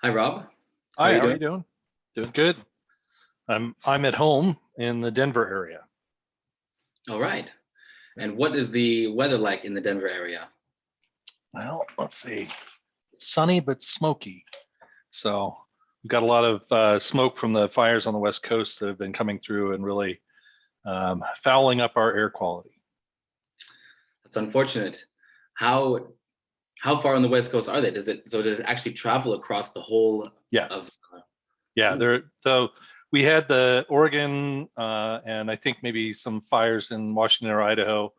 Hi, Rob. Hi, how are you doing? Doing good. I'm at home in the Denver area. All right. And what is the weather like in the Denver area? Well, let's see. Sunny but smoky. So we've got a lot of smoke from the fires on the West Coast that have been coming through and really fouling up our air quality. That's unfortunate. How far on the West Coast are they? Does it actually travel across the whole? Yes. Yeah. So we had the Oregon and I think maybe some fires in Washington or Idaho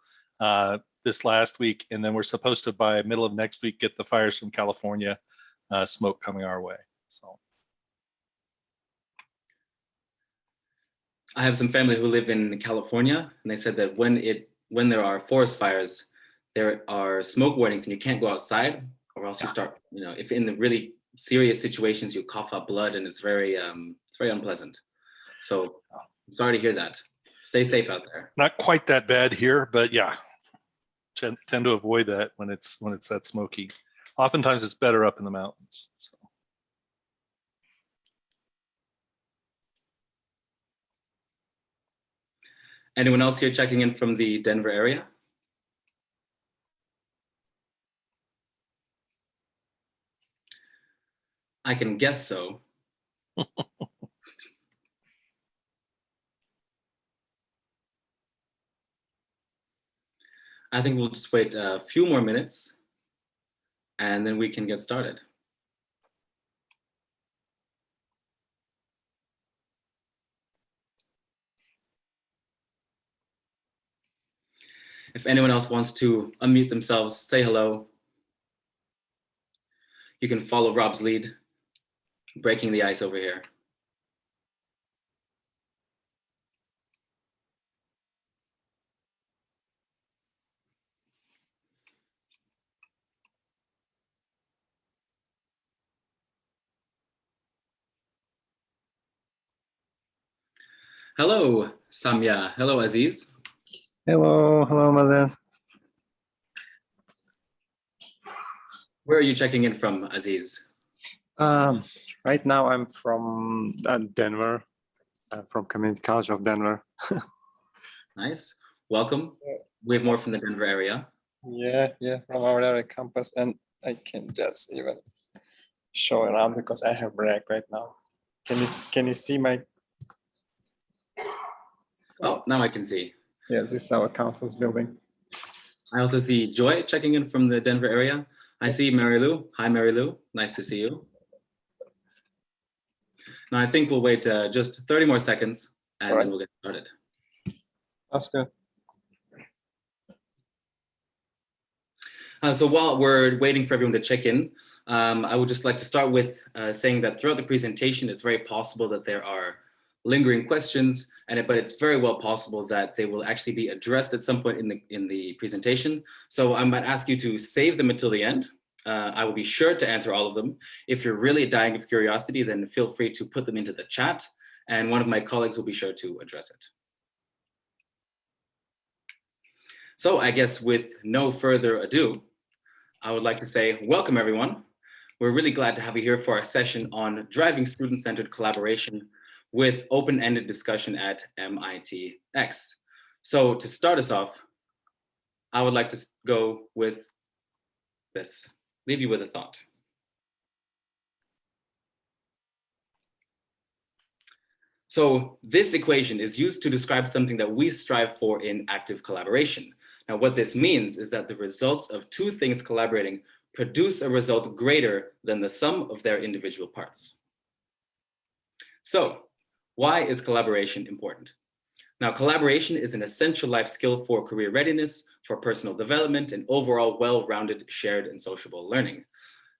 this last week, and then we're supposed to by middle of next week get the fires from California smoke coming our way. So I have some family who live in California, and they said that when there are forest fires, there are smoke warnings, and you can't go outside, or else you start, if in the really serious situations you cough up blood, and it's very unpleasant. So I'm sorry to hear that. Stay safe out there. not quite that bad here, but yeah, tend to avoid that when it's that smoky. Oftentimes it's better up in the mountains. So. Anyone else here checking in from the Denver area? I can guess so. I think we'll just wait a few more minutes and then we can get started. If anyone else wants to unmute themselves, say hello. You can follow Rob's lead, breaking the ice over here. Hello, Samya. Hello, Aziz. Hello, Moses. Where are you checking in from, Aziz? Right now I'm from Denver, from Community College of Denver. Nice. Welcome. We have more from the Denver area. Yeah, from our area campus, and I can just even show around because I have break right now. Can you see my? Oh, now I can see. Yeah, this is our campus building. I also see Joy checking in from the Denver area. I see Mary Lou. Hi, Mary Lou. Nice to see you. Now, I think we'll wait just 30 more seconds and then we'll get started. That's good. So while we're waiting for everyone to check in, I would just like to start with saying that throughout the presentation, it's very possible that there are lingering questions, but it's very well possible that they will actually be addressed at some point in the presentation. So I might ask you to save them until the end. I will be sure to answer all of them. If you're really dying of curiosity, then feel free to put them into the chat, and one of my colleagues will be sure to address it. So I guess with no further ado, I would like to say welcome, everyone. We're really glad to have you here for our session on driving student-centered collaboration with open-ended discussion at MITx. So to start us off, I would like to go with this, leave you with a thought. So this equation is used to describe something that we strive for in active collaboration. Now, what this means is that the results of two things collaborating produce a result greater than the sum of their individual parts. So, why is collaboration important? Now, collaboration is an essential life skill for career readiness, for personal development, and overall well-rounded shared and sociable learning.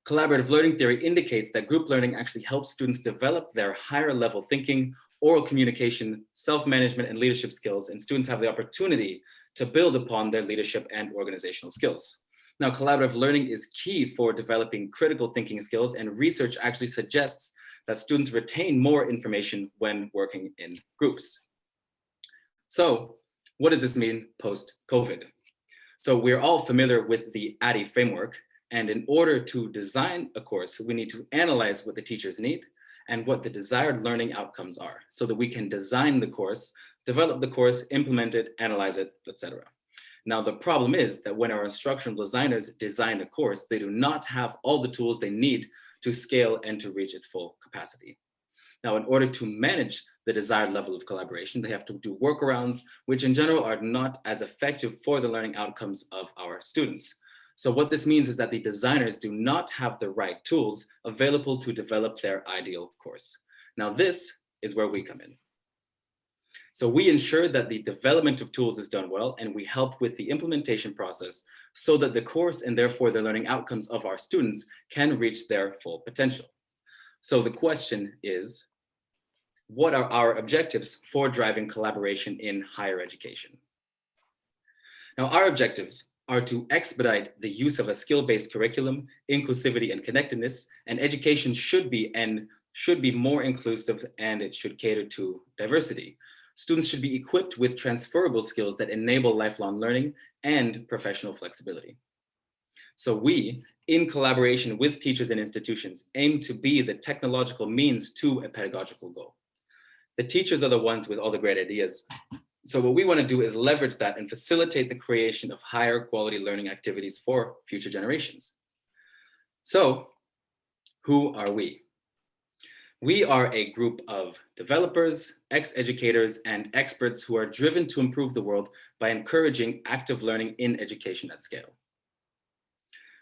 Collaborative learning theory indicates that group learning actually helps students develop their higher level thinking, oral communication, self-management, and leadership skills, and students have the opportunity to build upon their leadership and organizational skills. Now, collaborative learning is key for developing critical thinking skills, and research actually suggests that students retain more information when working in groups. So, what does this mean post-COVID? So we're all familiar with the ADDIE framework, And in order to design a course, we need to analyze what the teachers need and what the desired learning outcomes are so that we can design the course, develop the course, implement it, analyze it, etc. Now, the problem is that when our instructional designers design a course, they do not have all the tools they need to scale and to reach its full capacity. Now, in order to manage the desired level of collaboration, they have to do workarounds, which in general are not as effective for the learning outcomes of our students. So what this means is that the designers do not have the right tools available to develop their ideal course. Now, this is where we come in. So we ensure that the development of tools is done well, and we help with the implementation process so that the course and therefore the learning outcomes of our students can reach their full potential. So the question is, what are our objectives for driving collaboration in higher education? Now, our objectives are to expedite the use of a skill-based curriculum, inclusivity and connectedness, and education should be more inclusive, and it should cater to diversity. Students should be equipped with transferable skills that enable lifelong learning and professional flexibility. So we, in collaboration with teachers and institutions, aim to be the technological means to a pedagogical goal. The teachers are the ones with all the great ideas. So what we want to do is leverage that and facilitate the creation of higher quality learning activities for future generations. So who are we? We are a group of developers, ex-educators, and experts who are driven to improve the world by encouraging active learning in education at scale.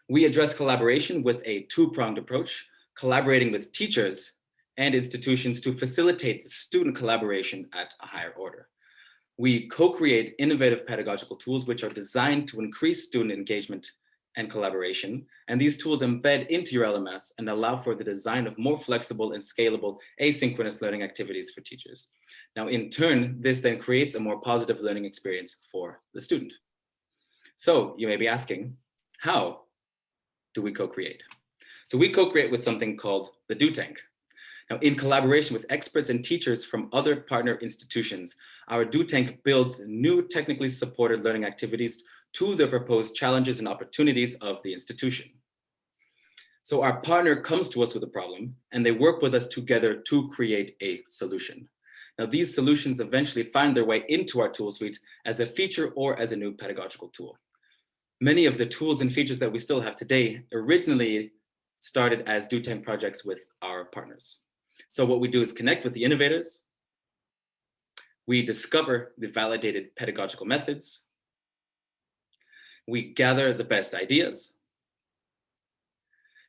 We address collaboration with a two-pronged approach, collaborating with teachers and institutions to facilitate student collaboration at a higher order. We co-create innovative pedagogical tools which are designed to increase student engagement and collaboration, and these tools embed into your LMS and allow for the design of more flexible and scalable asynchronous learning activities for teachers. Now, in turn, this then creates a more positive learning experience for the student. So you may be asking, how do we co-create? So we co-create with something called the Do Tank. Now, in collaboration with experts and teachers from other partner institutions, our Do Tank builds new technically supported learning activities to the proposed challenges and opportunities of the institution. So our partner comes to us with a problem, and they work with us together to create a solution. Now, these solutions eventually find their way into our tool suite as a feature or as a new pedagogical tool. Many of the tools and features that we still have today originally started as Do Tank projects with our partners. So what we do is connect with the innovators. We discover the validated pedagogical methods. We gather the best ideas.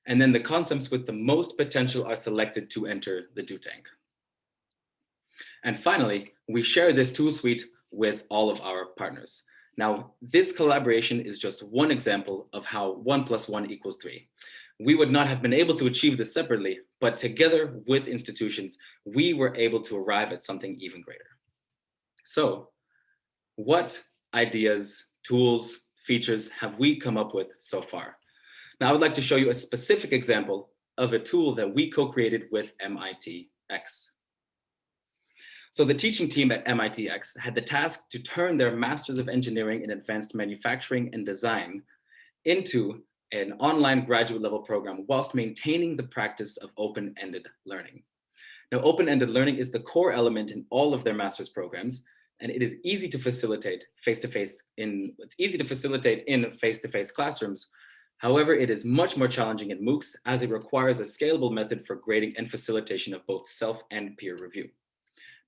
And then the concepts with the most potential are selected to enter the Do Tank. And finally, we share this tool suite with all of our partners. Now, this collaboration is just one example of how 1 + 1 = 3. We would not have been able to achieve this separately, but together with institutions, we were able to arrive at something even greater. So, what ideas, tools, features have we come up with so far? Now, I would like to show you a specific example of a tool that we co-created with MITx. So the teaching team at MITx had the task to turn their Masters of Engineering in Advanced Manufacturing and Design into an online graduate level program whilst maintaining the practice of open-ended learning. Now, open-ended learning is the core element in all of their master's programs, and it is easy to facilitate in face-to-face classrooms. However, it is much more challenging in MOOCs as it requires a scalable method for grading and facilitation of both self and peer review.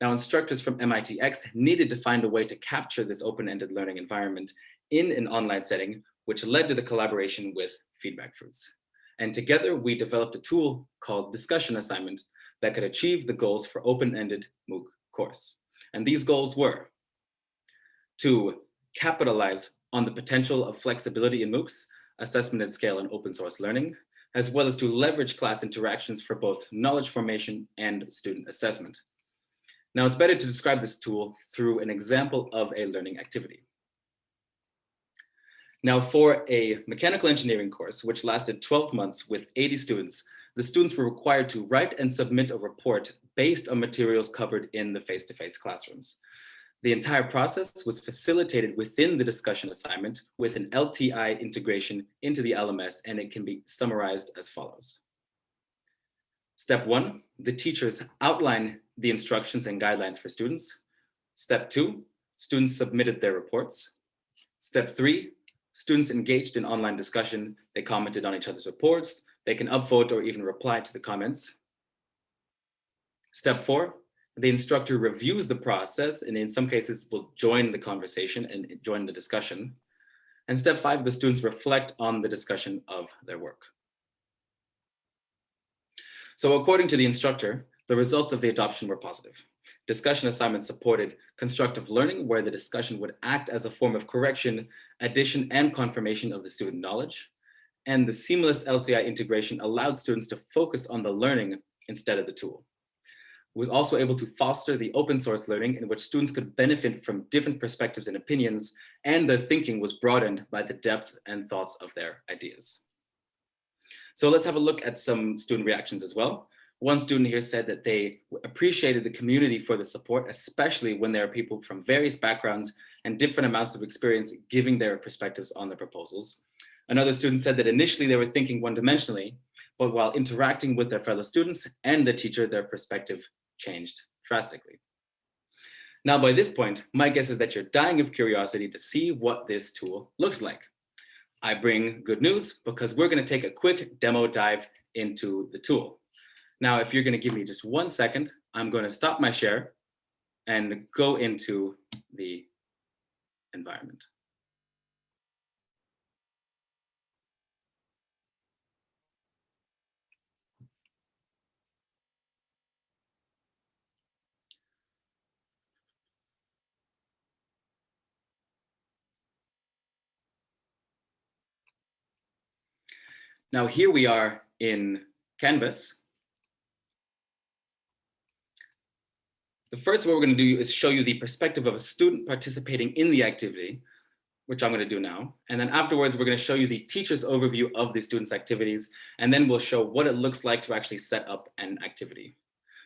Now, instructors from MITx needed to find a way to capture this open-ended learning environment in an online setting, which led to the collaboration with FeedbackFruits. And together we developed a tool called Discussion Assignment that could achieve the goals for open-ended MOOC course. And these goals were to capitalize on the potential of flexibility in MOOCs, assessment at scale, and open source learning, as well as to leverage class interactions for both knowledge formation and student assessment. Now, it's better to describe this tool through an example of a learning activity. Now, for a mechanical engineering course, which lasted 12 months with 80 students, the students were required to write and submit a report based on materials covered in the face-to-face classrooms. The entire process was facilitated within the discussion assignment with an LTI integration into the LMS, and it can be summarized as follows. Step 1, the teachers outline the instructions and guidelines for students. Step 2, students submitted their reports. Step 3, students engaged in online discussion. They commented on each other's reports. They can upvote or even reply to the comments. Step 4, the instructor reviews the process and in some cases will join the conversation and join the discussion. And step 5, the students reflect on the discussion of their work. So according to the instructor, the results of the adoption were positive. Discussion assignments supported constructive learning, where the discussion would act as a form of correction, addition, and confirmation of the student knowledge. And the seamless LTI integration allowed students to focus on the learning instead of the tool. It was also able to foster the open source learning in which students could benefit from different perspectives and opinions, and their thinking was broadened by the depth and thoughts of their ideas. So let's have a look at some student reactions as well. One student here said that they appreciated the community for the support, especially when there are people from various backgrounds and different amounts of experience giving their perspectives on the proposals. Another student said that initially they were thinking one-dimensionally, but while interacting with their fellow students and the teacher, their perspective changed drastically. Now, by this point, my guess is that you're dying of curiosity to see what this tool looks like. I bring good news because we're going to take a quick demo dive into the tool. Now, if you're going to give me just 1 second, I'm going to stop my share and go into the environment. Now, here we are in Canvas. The first what we're going to do is show you the perspective of a student participating in the activity, which I'm going to do now. And then afterwards, we're going to show you the teacher's overview of the student's activities, and then we'll show what it looks like to actually set up an activity.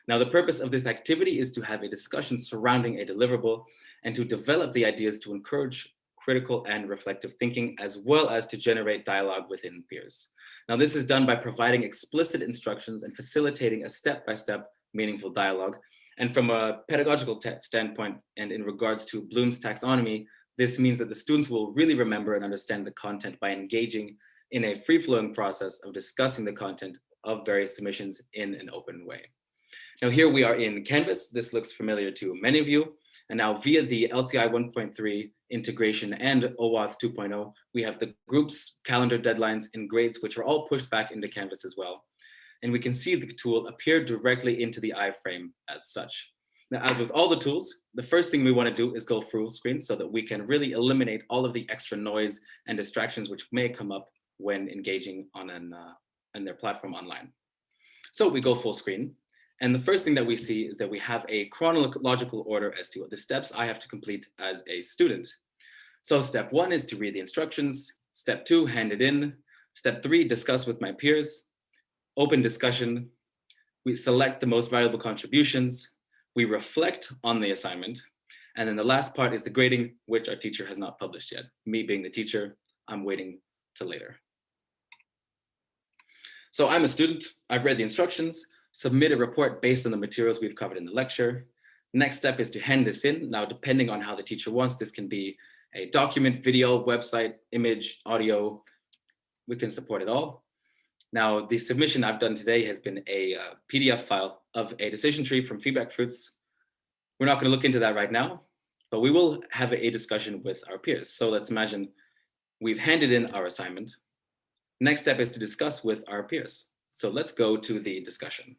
Now, the purpose of this activity is to have a discussion surrounding a deliverable and to develop the ideas to encourage critical and reflective thinking, as well as to generate dialogue within peers. Now, this is done by providing explicit instructions and facilitating a step-by-step meaningful dialogue. And from a pedagogical standpoint, and in regards to Bloom's taxonomy, this means that the students will really remember and understand the content by engaging in a free-flowing process of discussing the content of various submissions in an open way. Now, here we are in Canvas. This looks familiar to many of you. And now via the LTI 1.3 integration and OAuth 2.0, we have the groups, calendar deadlines, and grades, which are all pushed back into Canvas as well. And we can see the tool appear directly into the iframe as such. Now, as with all the tools, the first thing we want to do is go full screen so that we can really eliminate all of the extra noise and distractions which may come up when engaging on their platform online. So we go full screen. And the first thing that we see is that we have a chronological order as to the steps I have to complete as a student. So step 1 is to read the instructions. Step 2, hand it in. Step 3, discuss with my peers. Open discussion. We select the most valuable contributions. We reflect on the assignment. And then the last part is the grading, which our teacher has not published yet. Me being the teacher, I'm waiting till later. So I'm a student. I've read the instructions. Submit a report based on the materials we've covered in the lecture. Next step is to hand this in. Now, depending on how the teacher wants, this can be a document, video, website, image, audio. We can support it all. Now, the submission I've done today has been a PDF file of a decision tree from FeedbackFruits. We're not going to look into that right now, but we will have a discussion with our peers. So let's imagine we've handed in our assignment. Next step is to discuss with our peers. So let's go to the discussion.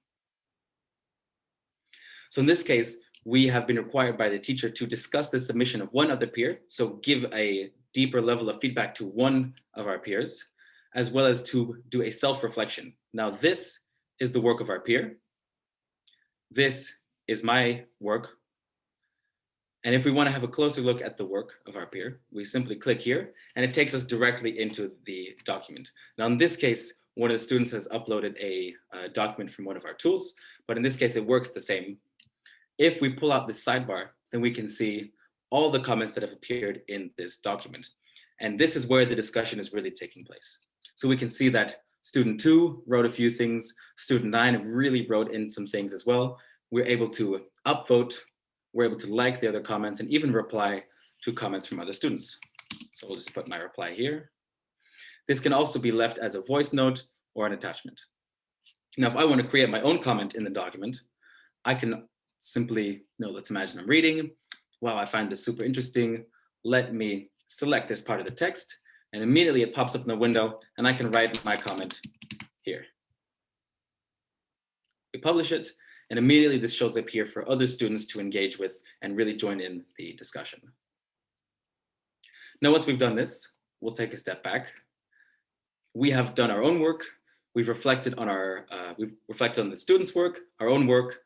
So in this case, we have been required by the teacher to discuss the submission of one other peer. So give a deeper level of feedback to one of our peers, as well as to do a self-reflection. Now, this is the work of our peer. This is my work. And if we want to have a closer look at the work of our peer, we simply click here and it takes us directly into the document. Now, in this case, one of the students has uploaded a document from one of our tools, but in this case, it works the same. If we pull out this sidebar, then we can see all the comments that have appeared in this document. And this is where the discussion is really taking place. So we can see that student 2 wrote a few things, student 9 really wrote in some things as well. We're able to upvote, we're able to like the other comments and even reply to comments from other students. So we'll just put my reply here. This can also be left as a voice note or an attachment. Now, if I want to create my own comment in the document, I can simply, let's imagine I'm reading. Wow, I find this super interesting. Let me select this part of the text, and immediately it pops up in the window and I can write my comment here. We publish it, and immediately this shows up here for other students to engage with and really join in the discussion. Now, once we've done this, we'll take a step back. We have done our own work. We've reflected on the students' work, our own work,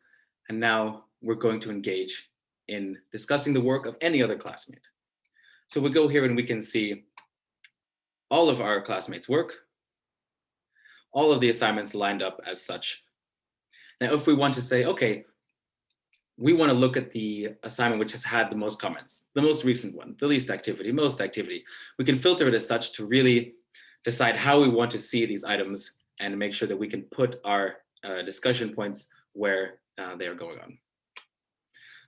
and now we're going to engage in discussing the work of any other classmate. So we go here and we can see all of our classmates' work, all of the assignments lined up as such. Now, if we want to say, okay, we want to look at the assignment which has had the most comments, the most recent one, the least activity, most activity, we can filter it as such to really decide how we want to see these items and make sure that we can put our discussion points where they are going on.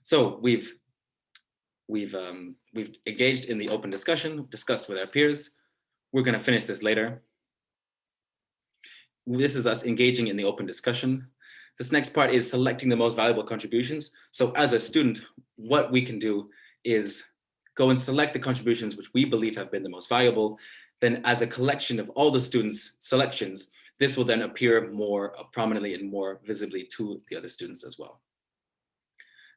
So we've engaged in the open discussion, discussed with our peers. We're going to finish this later. This is us engaging in the open discussion. This next part is selecting the most valuable contributions. So as a student, what we can do is go and select the contributions which we believe have been the most valuable. Then as a collection of all the students' selections, this will then appear more prominently and more visibly to the other students as well.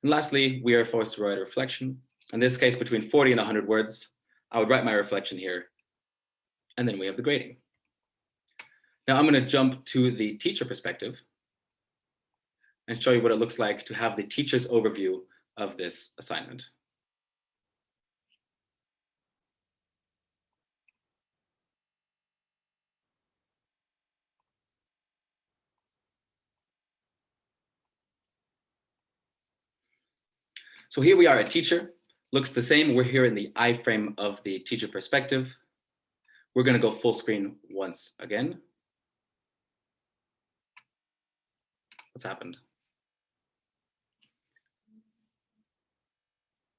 And lastly, we are forced to write a reflection. In this case, between 40 and 100 words. I would write my reflection here, and then we have the grading. Now I'm going to jump to the teacher perspective and show you what it looks like to have the teacher's overview of this assignment. So here we are, a teacher. Looks the same. We're here in the iframe of the teacher perspective. We're going to go full screen once again. What's happened?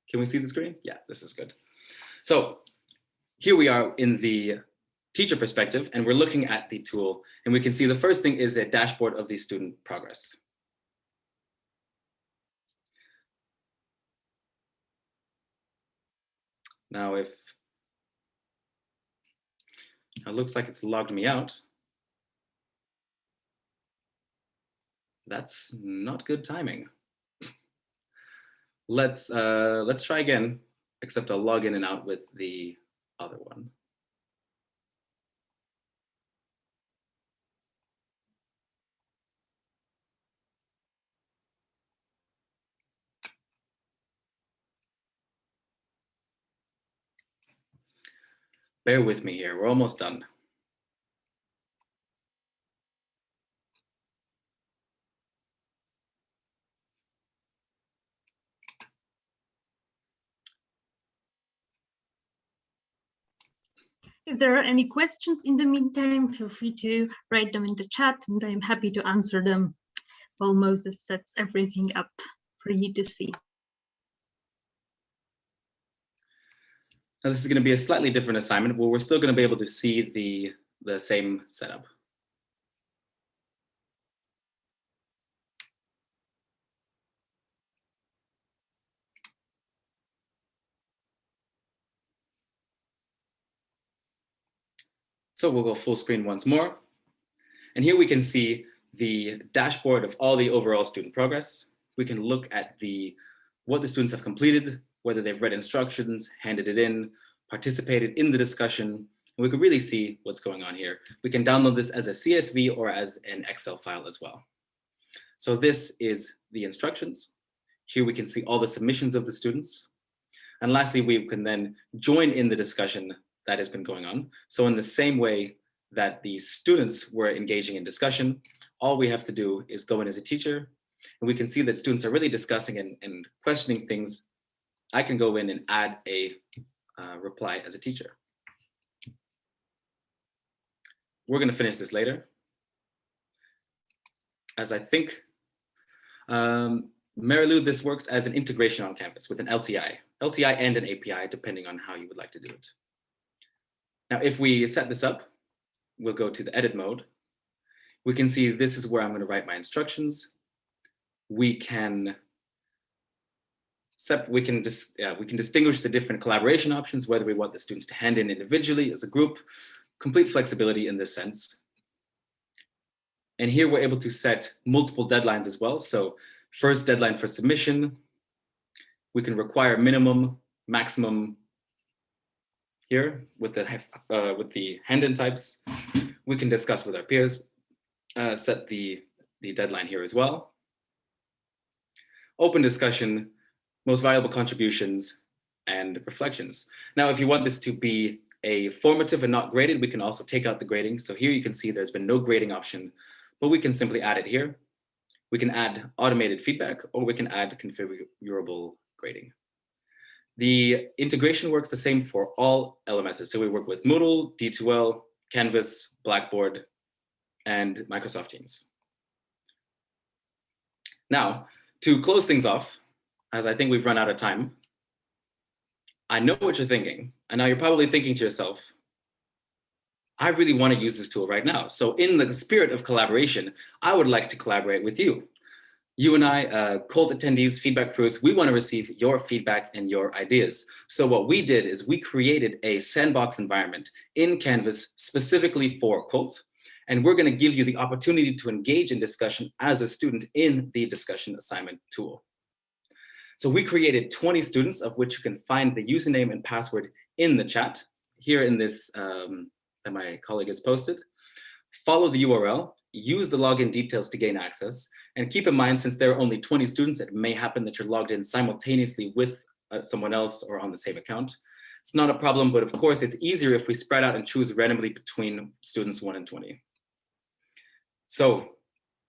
Can we see the screen? Yeah, this is good. So here we are in the teacher perspective, and we're looking at the tool, and we can see the first thing is a dashboard of the student progress. Now, if it looks like it's logged me out, that's not good timing. Let's try again, except I'll log in and out with the other one. Bear with me here, we're almost done. If there are any questions in the meantime, feel free to write them in the chat, and I'm happy to answer them while Moses sets everything up for you to see. Now this is going to be a slightly different assignment, where we're still going to be able to see the same setup. So we'll go full screen once more. And here we can see the dashboard of all the overall student progress. We can look at what the students have completed, whether they've read instructions, handed it in, participated in the discussion. And we can really see what's going on here. We can download this as a CSV or as an Excel file as well. So this is the instructions. Here we can see all the submissions of the students. And lastly, we can then join in the discussion that has been going on. So in the same way that the students were engaging in discussion, all we have to do is go in as a teacher, and we can see that students are really discussing and questioning things I can go in and add a reply as a teacher. We're going to finish this later, as I think, Marilu, this works as an integration on Canvas with an LTI and an API, depending on how you would like to do it. Now, if we set this up, we'll go to the edit mode. We can see this is where I'm going to write my instructions. We can distinguish the different collaboration options, whether we want the students to hand in individually, as a group, complete flexibility in this sense. And here we're able to set multiple deadlines as well. So first deadline for submission, we can require minimum, maximum here with the hand-in types. We can discuss with our peers, set the deadline here as well. Open discussion, most valuable contributions, and reflections. Now, if you want this to be a formative and not graded, we can also take out the grading. So here you can see there's been no grading option, but we can simply add it here. We can add automated feedback, or we can add configurable grading. The integration works the same for all LMSs. So we work with Moodle, D2L, Canvas, Blackboard, and Microsoft Teams. Now, to close things off, as I think we've run out of time, I know what you're thinking. And now you're probably thinking to yourself, I really want to use this tool right now. So in the spirit of collaboration, I would like to collaborate with you. You and I, COLTT attendees, FeedbackFruits, we want to receive your feedback and your ideas. So what we did is we created a sandbox environment in Canvas specifically for COLTT. And we're going to give you the opportunity to engage in discussion as a student in the discussion assignment tool. So we created 20 students, of which you can find the username and password in the chat here in this that my colleague has posted. Follow the URL, use the login details to gain access, and keep in mind, since there are only 20 students, it may happen that you're logged in simultaneously with someone else or on the same account. It's not a problem, but of course it's easier if we spread out and choose randomly between students 1 and 20. So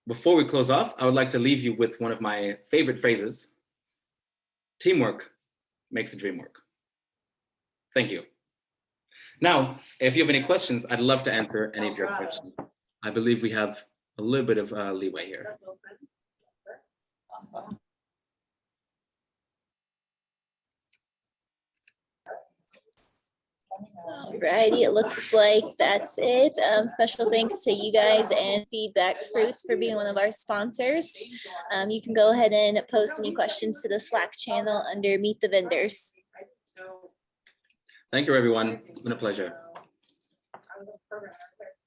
before we close off, I would like to leave you with one of my favorite phrases. Teamwork makes the dream work. Thank you. Now, if you have any questions, I'd love to answer any of your questions. I believe we have a little bit of leeway here. Alrighty, it looks like that's it. Special thanks to you guys and FeedbackFruits for being one of our sponsors. You can go ahead and post any questions to the Slack channel under Meet the Vendors. Thank you, everyone. It's been a pleasure.